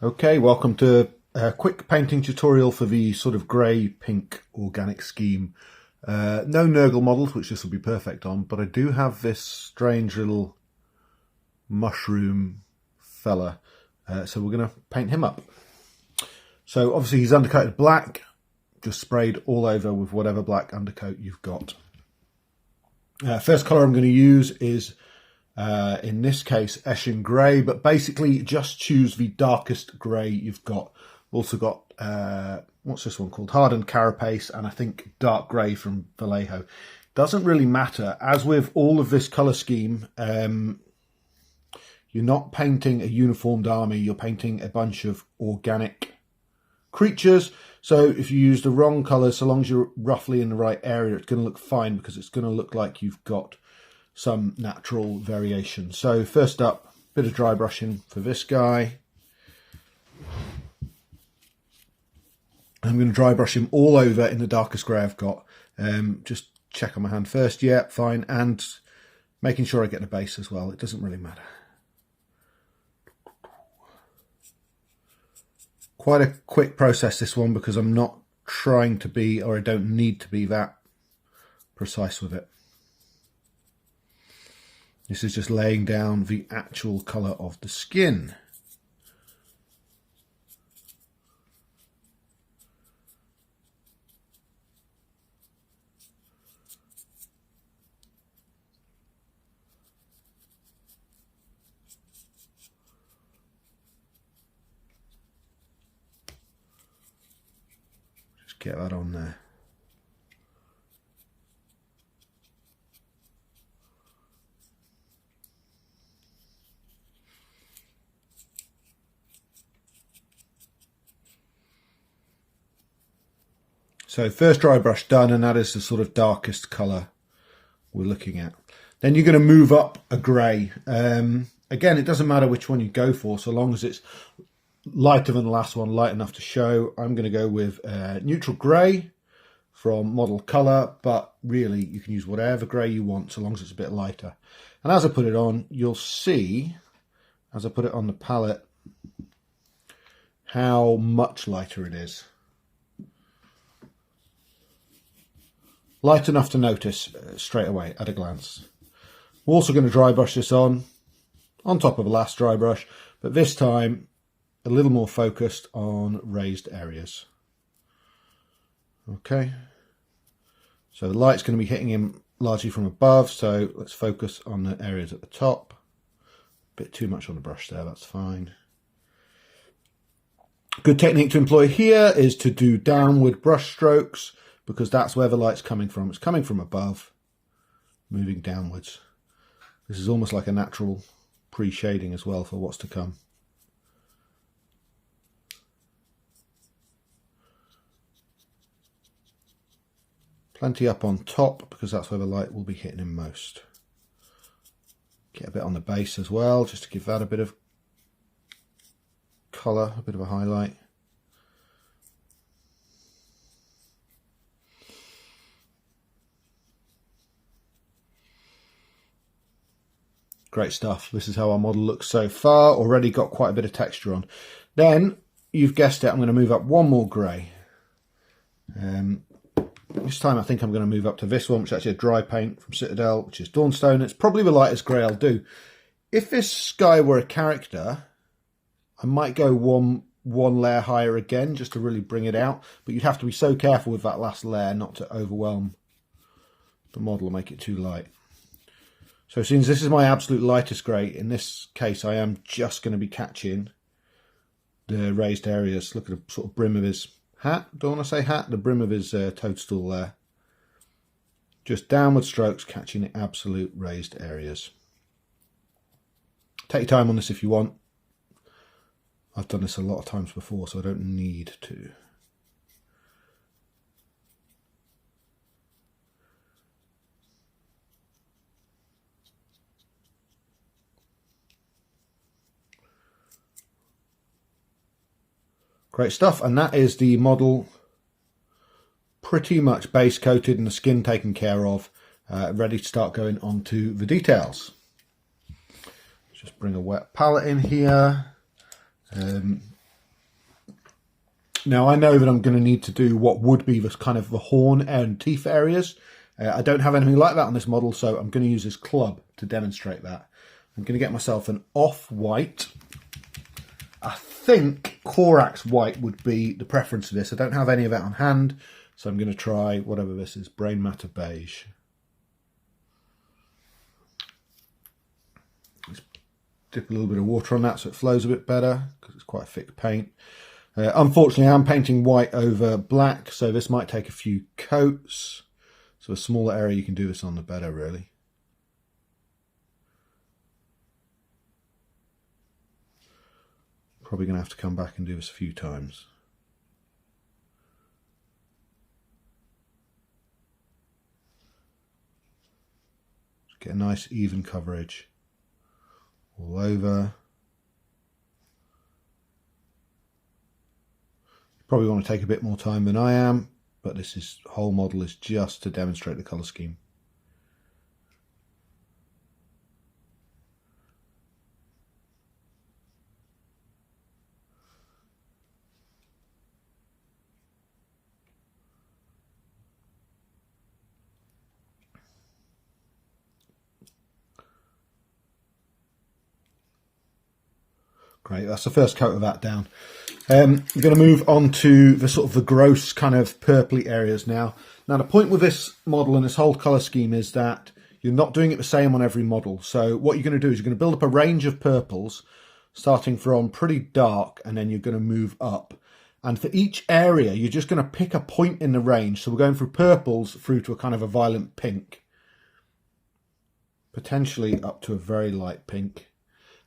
Okay, welcome to a quick painting tutorial for the sort of grey-pink organic scheme. No Nurgle models, which this will be perfect on, but I do have this strange little mushroom fella, so we're going to paint him up. So obviously he's undercoated black, just sprayed all over with whatever black undercoat you've got. First colour I'm going to use is in this case Eshin Grey, but basically just choose the darkest grey you've got. Also got what's this one called, Hardened Carapace, and I think dark grey from Vallejo. Doesn't really matter. As with all of this colour scheme, you're not painting a uniformed army, you're painting a bunch of organic creatures. So if you use the wrong colour, so long as you're roughly in the right area, it's going to look fine, because it's going to look like you've got some natural variation. So first up, a bit of dry brushing for this guy. I'm going to dry brush him all over in the darkest grey I've got. Just check on my hand first. Yeah, fine. And making sure I get the base as well. It doesn't really matter. Quite a quick process, this one, because I'm not trying to be, or I don't need to be that precise with it. This is just laying down the actual colour of the skin. Just get that on there. So first dry brush done, and that is the sort of darkest colour we're looking at. Then you're going to move up a grey. Again, it doesn't matter which one you go for, so long as it's lighter than the last one, light enough to show. I'm going to go with neutral grey from Model Colour, but really you can use whatever grey you want, so long as it's a bit lighter. And as I put it on, you'll see, as I put it on the palette, how much lighter it is. Light enough to notice straight away at a glance. We're also going to dry brush this on top of the last dry brush, but this time a little more focused on raised areas. Okay, so the light's going to be hitting him largely from above, so let's focus on the areas at the top. A bit too much on the brush there, that's fine. Good technique to employ here is to do downward brush strokes, because that's where the light's coming from. It's coming from above, moving downwards. This is almost like a natural pre-shading as well for what's to come. Plenty up on top, because that's where the light will be hitting him most. Get a bit on the base as well, just to give that a bit of colour, a bit of a highlight. Great stuff. This is how our model looks so far. Already got quite a bit of texture on. Then, you've guessed it, I'm going to move up one more grey. This time I think I'm going to move up to this one, which is actually a dry paint from Citadel, which is Dawnstone. It's probably the lightest grey I'll do. If this guy were a character, I might go one layer higher again, just to really bring it out. But you'd have to be so careful with that last layer not to overwhelm the model and make it too light. So since this is my absolute lightest grey, in this case I am just going to be catching the raised areas. Look at the sort of brim of his hat. Don't want to say hat, the brim of his toadstool there. Just downward strokes, catching the absolute raised areas. Take your time on this if you want. I've done this a lot of times before, so I don't need to. Great stuff, and that is the model pretty much base coated and the skin taken care of, ready to start going on to the details. Just bring a wet palette in here. Now I know that I'm going to need to do what would be this kind of the horn and teeth areas. I don't have anything like that on this model, so I'm going to use this club to demonstrate that. I'm going to get myself an off-white. I think Corax white would be the preference for this. I don't have any of that on hand, so I'm going to try whatever this is, Brain Matter Beige. Let's dip a little bit of water on that so it flows a bit better, because it's quite a thick paint. Unfortunately, I'm painting white over black, so this might take a few coats. So a smaller area you can do this on, the better, really. Probably going to have to come back and do this a few times. Just get a nice even coverage all over. Probably want to take a bit more time than I am, but this whole model is just to demonstrate the colour scheme. Great, that's the first coat of that down. We're going to move on to the sort of the gross kind of purpley areas now. Now the point with this model and this whole colour scheme is that you're not doing it the same on every model. So what you're going to do is you're going to build up a range of purples starting from pretty dark, and then you're going to move up. And for each area, you're just going to pick a point in the range. So we're going from purples through to a kind of a violent pink, potentially up to a very light pink.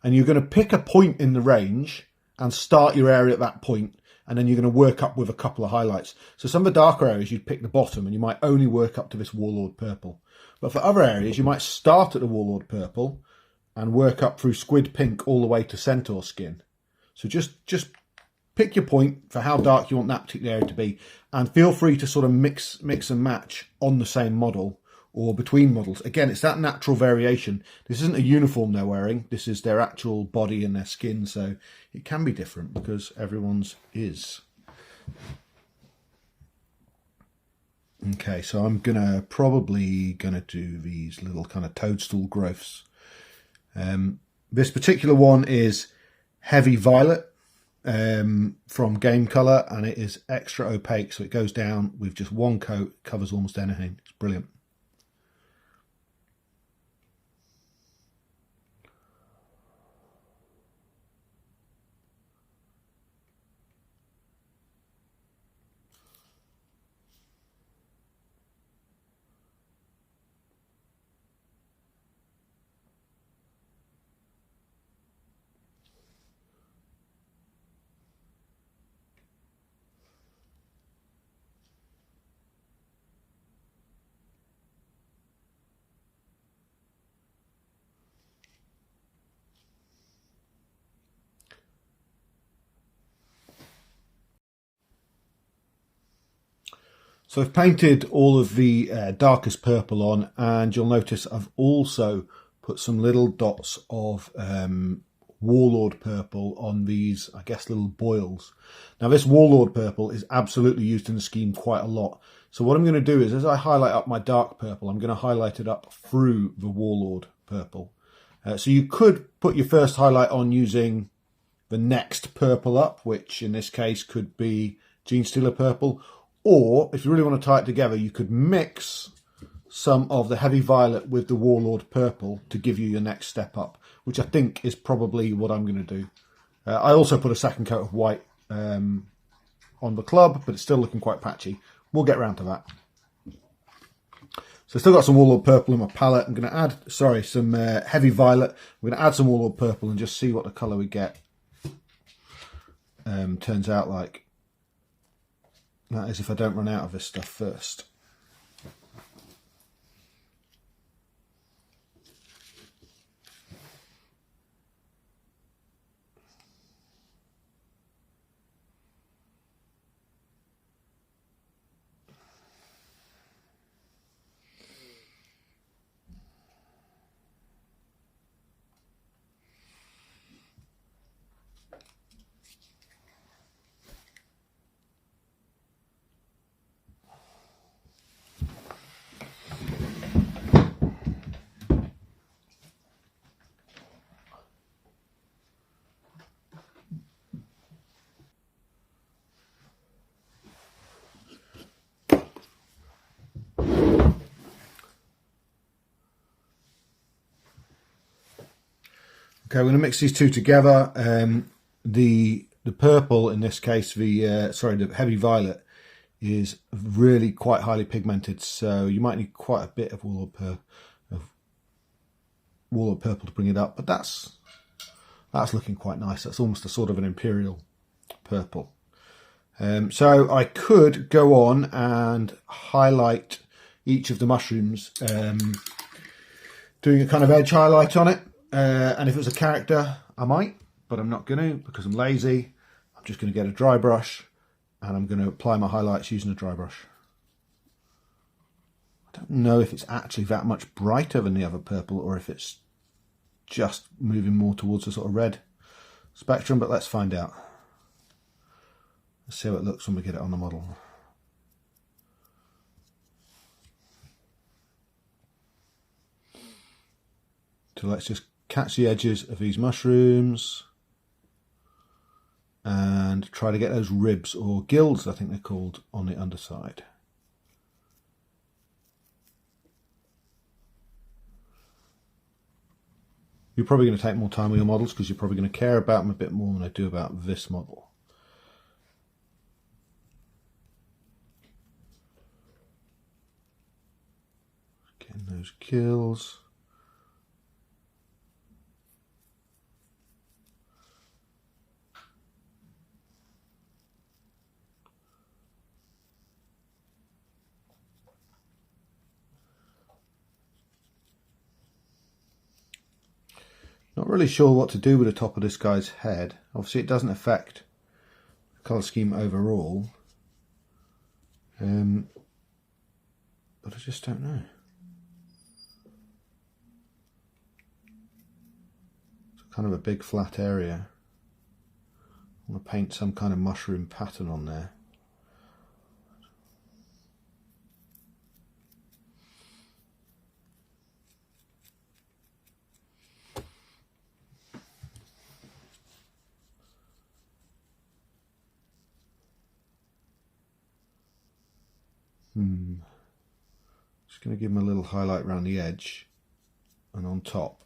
And you're going to pick a point in the range and start your area at that point, and then you're going to work up with a couple of highlights. So some of the darker areas, you'd pick the bottom, and you might only work up to this Warlord purple. But for other areas, you might start at the Warlord purple and work up through Squid Pink all the way to Centaur Skin. So just pick your point for how dark you want that particular area to be, and feel free to sort of mix and match on the same model or between models. Again, it's that natural variation. This isn't a uniform they're wearing. This is their actual body and their skin, so it can be different because everyone's is. Okay, so I'm probably gonna do these little kind of toadstool growths. This particular one is Heavy Violet from Game Color, and it is extra opaque, so it goes down with just one coat, covers almost anything. It's brilliant. So I've painted all of the darkest purple on, and you'll notice I've also put some little dots of Warlord purple on these, I guess, little boils. Now this Warlord purple is absolutely used in the scheme quite a lot. So what I'm going to do is, as I highlight up my dark purple, I'm going to highlight it up through the Warlord purple. So you could put your first highlight on using the next purple up, which in this case could be Genestealer purple. Or, if you really want to tie it together, you could mix some of the Heavy Violet with the Warlord purple to give you your next step up, which I think is probably what I'm going to do. I also put a second coat of white on the club, but it's still looking quite patchy. We'll get around to that. So I've still got some Warlord purple in my palette. I'm going to add, some Heavy Violet. We're going to add some Warlord purple and just see what the colour we get turns out like. That is if I don't run out of this stuff first. Okay, we're going to mix these two together. The purple, in this case, the heavy violet, is really quite highly pigmented, so you might need quite a bit of Warlord purple to bring it up. But that's looking quite nice. That's almost a sort of an imperial purple. So I could go on and highlight each of the mushrooms, doing a kind of edge highlight on it. And if it was a character, I might, but I'm not going to because I'm lazy. I'm just going to get a dry brush and I'm going to apply my highlights using a dry brush. I don't know if it's actually that much brighter than the other purple or if it's just moving more towards the sort of red spectrum, but let's find out. Let's see how it looks when we get it on the model. So let's just catch the edges of these mushrooms and try to get those ribs, or gills I think they're called, on the underside. You're probably going to take more time with your models because you're probably going to care about them a bit more than I do about this model. Getting those gills. Not really sure what to do with the top of this guy's head. Obviously it doesn't affect the colour scheme overall. But I just don't know. It's kind of a big flat area. I want to paint some kind of mushroom pattern on there. Just going to give him a little highlight around the edge and on top.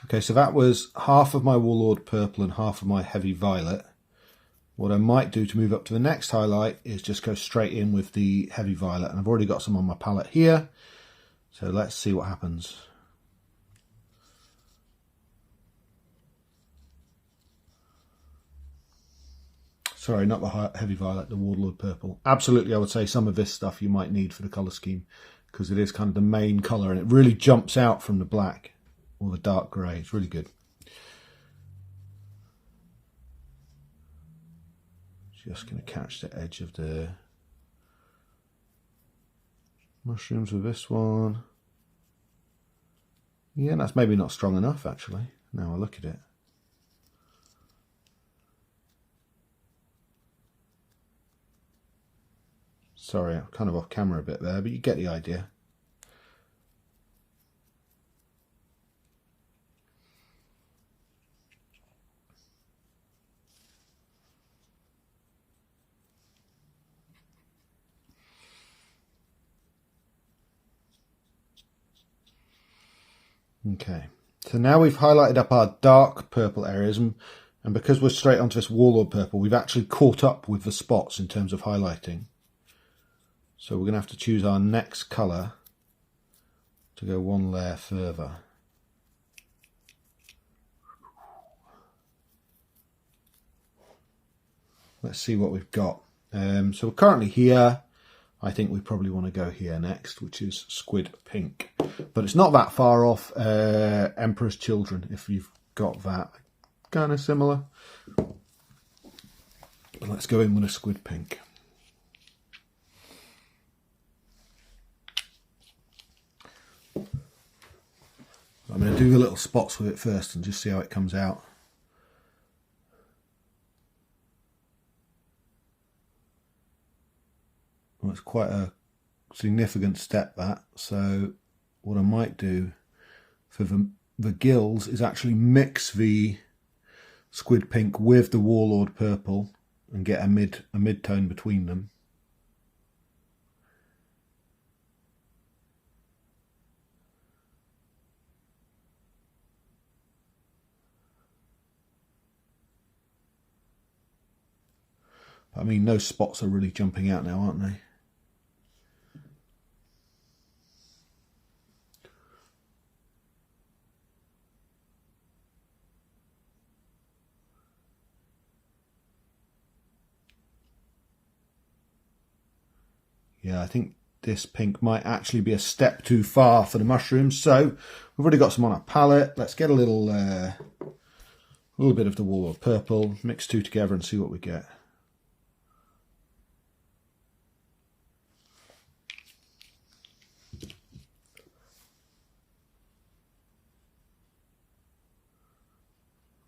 Okay, so that was half of my Warlord purple and half of my heavy violet. What I might do to move up to the next highlight is just go straight in with the heavy violet, and I've already got some on my palette here, so let's see what happens. Sorry, not the heavy violet, the Warlord purple. Absolutely, I would say some of this stuff you might need for the colour scheme because it is kind of the main colour and it really jumps out from the black or the dark grey. It's really good. Just going to catch the edge of the mushrooms with this one. Yeah, that's maybe not strong enough actually, now I look at it. Sorry, I'm kind of off camera a bit there, but you get the idea. Okay, so now we've highlighted up our dark purple areas, and because we're straight onto this Warlord purple, we've actually caught up with the spots in terms of highlighting. So we're going to have to choose our next colour to go one layer further. Let's see what we've got. So we're currently here. I think we probably want to go here next, which is Squid Pink. But it's not that far off Emperor's Children, if you've got that. Kind of similar. But let's go in with a Squid Pink. I'm going to do the little spots with it first and just see how it comes out. Well, it's quite a significant step, that. So what I might do for the gills is actually mix the squid pink with the warlord purple and get a mid-tone between them. I mean, those spots are really jumping out now, aren't they? Yeah, I think this pink might actually be a step too far for the mushrooms. So we've already got some on our palette. Let's get a little bit of the warlord purple, mix two together and see what we get.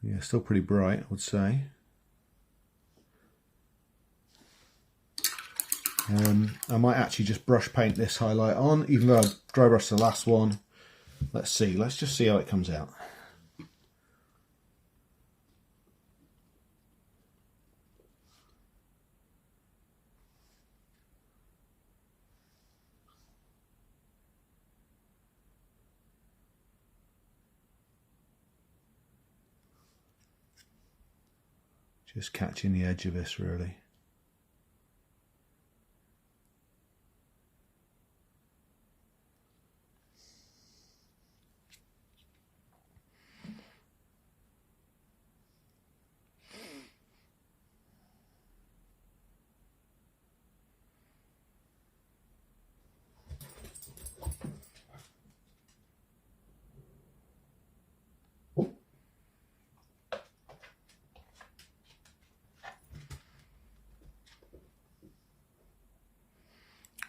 Yeah, still pretty bright, I would say. I might actually just brush paint this highlight on, even though I've dry brushed the last one. Let's see, let's just see how it comes out. Just catching the edge of this, really.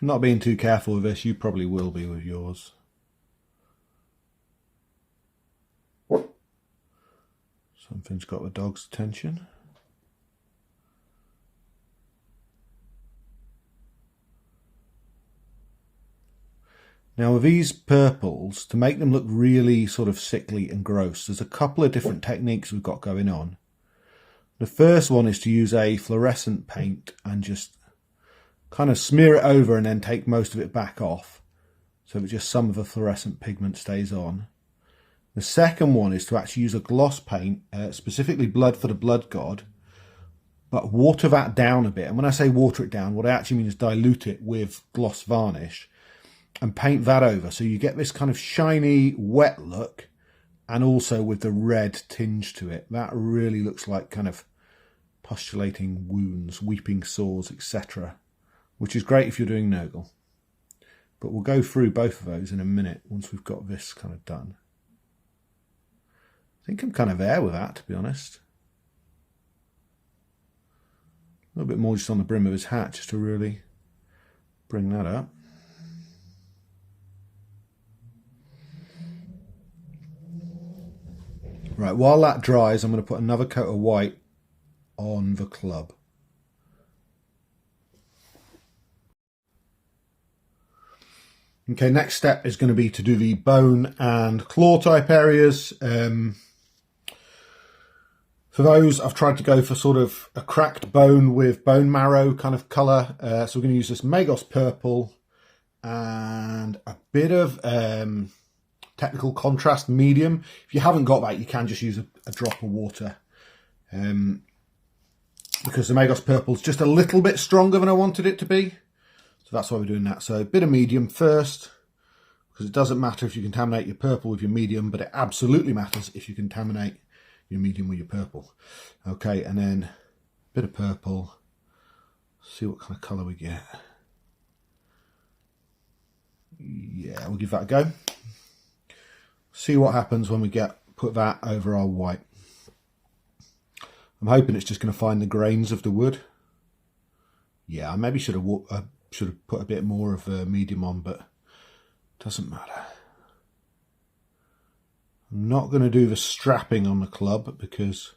Not being too careful with this, you probably will be with yours. Something's got the dog's attention. Now with these purples, to make them look really sort of sickly and gross, there's a couple of different techniques we've got going on. The first one is to use a fluorescent paint and just kind of smear it over and then take most of it back off, so that just some of the fluorescent pigment stays on. The second one is to actually use a gloss paint, specifically Blood for the Blood God, but water that down a bit. And when I say water it down, what I actually mean is dilute it with gloss varnish and paint that over, so you get this kind of shiny, wet look, and also with the red tinge to it. That really looks like kind of pustulating wounds, weeping sores, etc., which is great if you're doing Nurgle. But we'll go through both of those in a minute once we've got this kind of done. I think I'm kind of there with that, to be honest. A little bit more just on the brim of his hat, just to really bring that up. Right, while that dries, I'm going to put another coat of white on the club. Okay, next step is going to be to do the bone and claw type areas. For those, I've tried to go for sort of a cracked bone with bone marrow kind of colour. So we're going to use this Magos purple and a bit of technical contrast medium. If you haven't got that, you can just use a drop of water. Because the Magos purple is just a little bit stronger than I wanted it to be. So that's why we're doing that. So a bit of medium first, because it doesn't matter if you contaminate your purple with your medium, but it absolutely matters if you contaminate your medium with your purple. Okay, and then a bit of purple. See what kind of colour we get. Yeah, we'll give that a go. See what happens when we put that over our white. I'm hoping it's just going to find the grains of the wood. Yeah, I maybe should have put a bit more of medium on, but it doesn't matter. I'm not going to do the strapping on the club because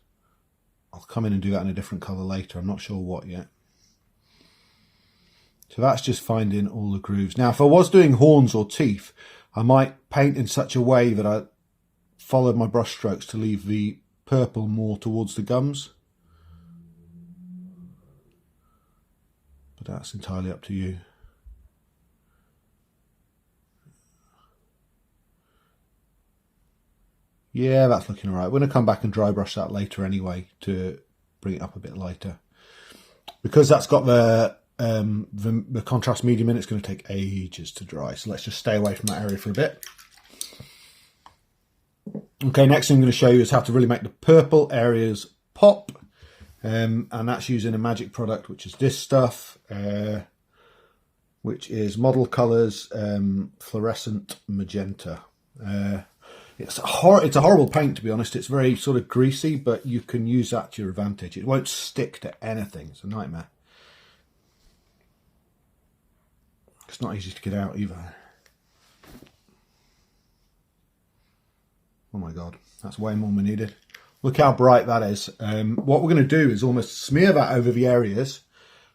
I'll come in and do that in a different colour later. I'm not sure what yet. So that's just finding all the grooves. Now, if I was doing horns or teeth, I might paint in such a way that I followed my brush strokes to leave the purple more towards the gums. But that's entirely up to you. Yeah, that's looking all right. We're going to come back and dry brush that later anyway to bring it up a bit lighter. Because that's got the contrast medium in, it's going to take ages to dry. So let's just stay away from that area for a bit. Okay, next thing I'm going to show you is how to really make the purple areas pop. And that's using a magic product, which is this stuff, which is Model Colours Fluorescent Magenta. It's a horrible paint, to be honest. It's very sort of greasy, but you can use that to your advantage. It won't stick to anything. It's a nightmare. It's not easy to get out either. Oh my God, that's way more than needed. Look how bright that is. What we're going to do is almost smear that over the areas,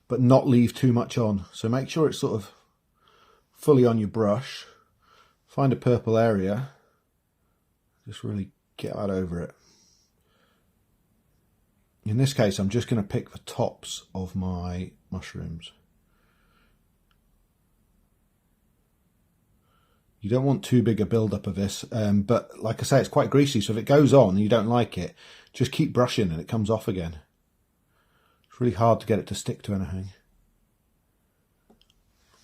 but not leave too much on. So make sure it's sort of fully on your brush. Find a purple area. Just really get that over it. In this case, I'm just going to pick the tops of my mushrooms. You don't want too big a build-up of this, but like I say, it's quite greasy, so if it goes on and you don't like it, just keep brushing and it comes off again. It's really hard to get it to stick to anything.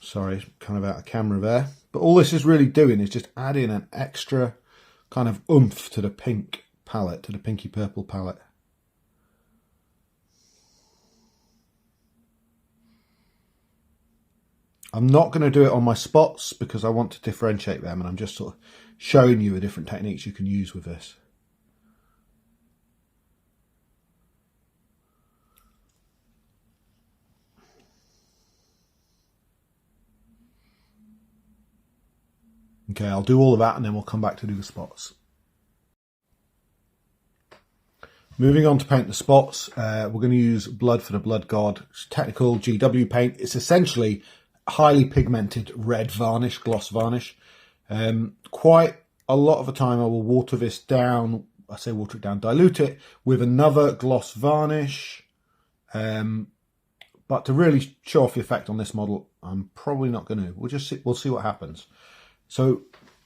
Sorry, kind of out of camera there. But all this is really doing is just adding an extra kind of oomph to the pink palette, to the pinky purple palette. I'm not going to do it on my spots because I want to differentiate them, and I'm just sort of showing you the different techniques you can use with this. Okay, I'll do all of that and then we'll come back to do the spots. Moving on to paint the spots, we're going to use Blood for the Blood God. It's technical GW paint. It's essentially highly pigmented red varnish, gloss varnish. Quite a lot of the time I will water this down. I say water it down, dilute it with another gloss varnish. But to really show off the effect on this model, I'm probably not going to. We'll see what happens. So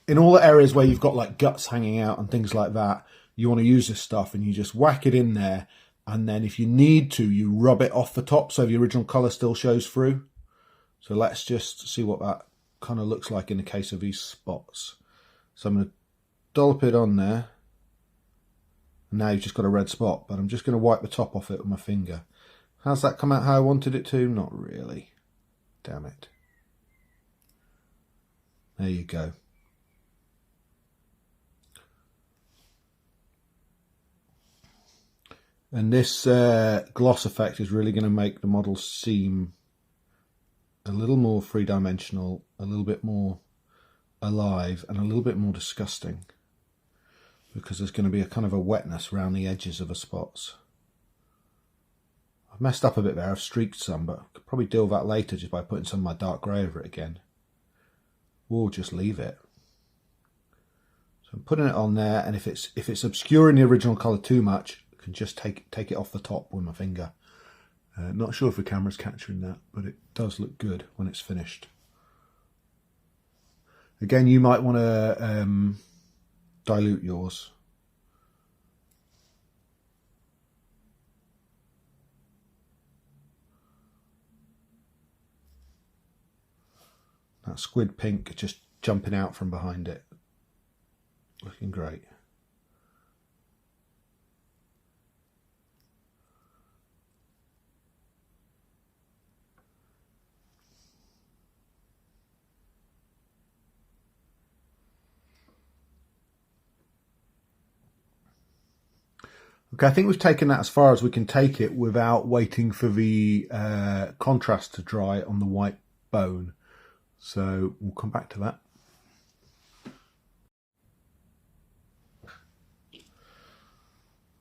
in all the areas where you've got like guts hanging out and things like that, you want to use this stuff and you just whack it in there. And then if you need to, you rub it off the top so the original colour still shows through. So let's just see what that kind of looks like in the case of these spots. So I'm going to dollop it on there. And now you've just got a red spot, but I'm just going to wipe the top off it with my finger. How's that come out how I wanted it to? Not really. Damn it. There you go. And this gloss effect is really going to make the model seem a little more three-dimensional, a little bit more alive, and a little bit more disgusting. Because there's going to be a kind of a wetness around the edges of the spots. I've messed up a bit there, I've streaked some, but I could probably deal with that later just by putting some of my dark grey over it again. We'll just leave it. So I'm putting it on there, and if it's obscuring the original colour too much, I can just take it off the top with my finger. Not sure if the camera's capturing that, but it does look good when it's finished. Again, you might want to dilute yours. That squid pink just jumping out from behind it. Looking great. Okay, I think we've taken that as far as we can take it without waiting for the contrast to dry on the white bone. So we'll come back to that.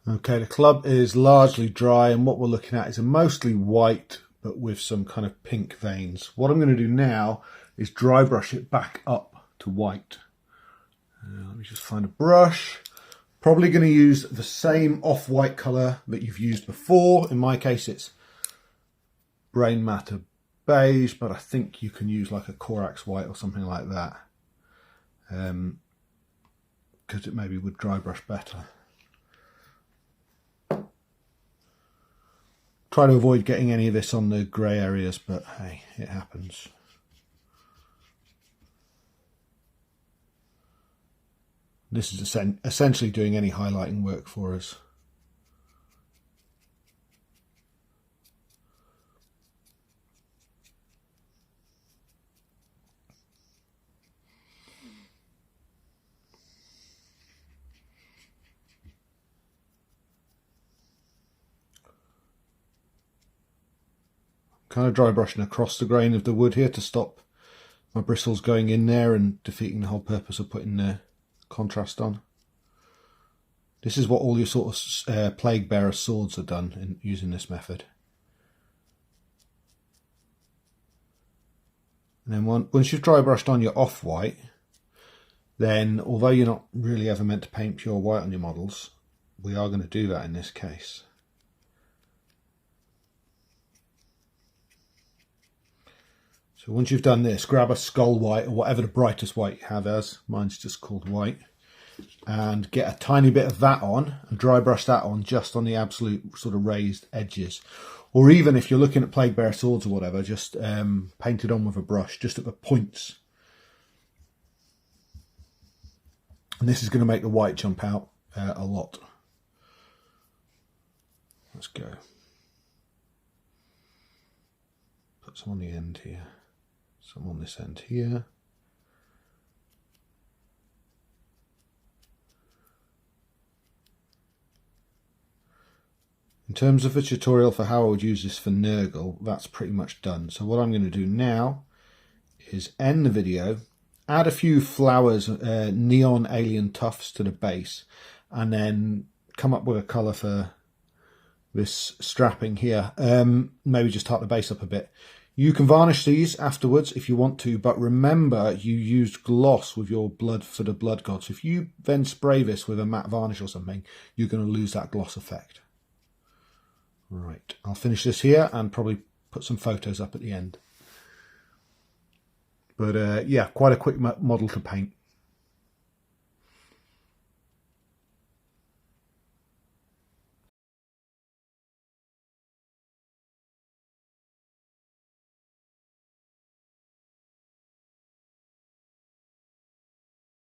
Okay, the club is largely dry, and what we're looking at is a mostly white but with some kind of pink veins. What I'm going to do now is dry brush it back up to white. Let me just find a brush. Probably going to use the same off-white colour that you've used before. In my case, it's Brain Matter Beige, but I think you can use like a Corax White or something like that, because it maybe would dry brush better. Try to avoid getting any of this on the grey areas, but hey, it happens. This is essentially doing any highlighting work for us. Kind of dry brushing across the grain of the wood here to stop my bristles going in there and defeating the whole purpose of putting the contrast on. This is what all your sort of Plague Bearer swords are done in using this method. And then once you've dry brushed on your off-white, then although you're not really ever meant to paint pure white on your models, we are going to do that in this case. So once you've done this, grab a skull white or whatever the brightest white you have as, mine's just called white, and get a tiny bit of that on and dry brush that on just on the absolute sort of raised edges. Or even if you're looking at Plague Bearer swords or whatever, just paint it on with a brush just at the points. And this is going to make the white jump out a lot. Let's go. Put some on the end here. Some on this end here. In terms of a tutorial for how I would use this for Nurgle, that's pretty much done. So what I'm going to do now is end the video, add a few flowers, neon alien tufts to the base, and then come up with a colour for this strapping here. Maybe just tart the base up a bit. You can varnish these afterwards if you want to, but remember you used gloss with your blood for the blood gods. If you then spray this with a matte varnish or something, you're going to lose that gloss effect. Right, I'll finish this here and probably put some photos up at the end. But yeah, quite a quick model to paint.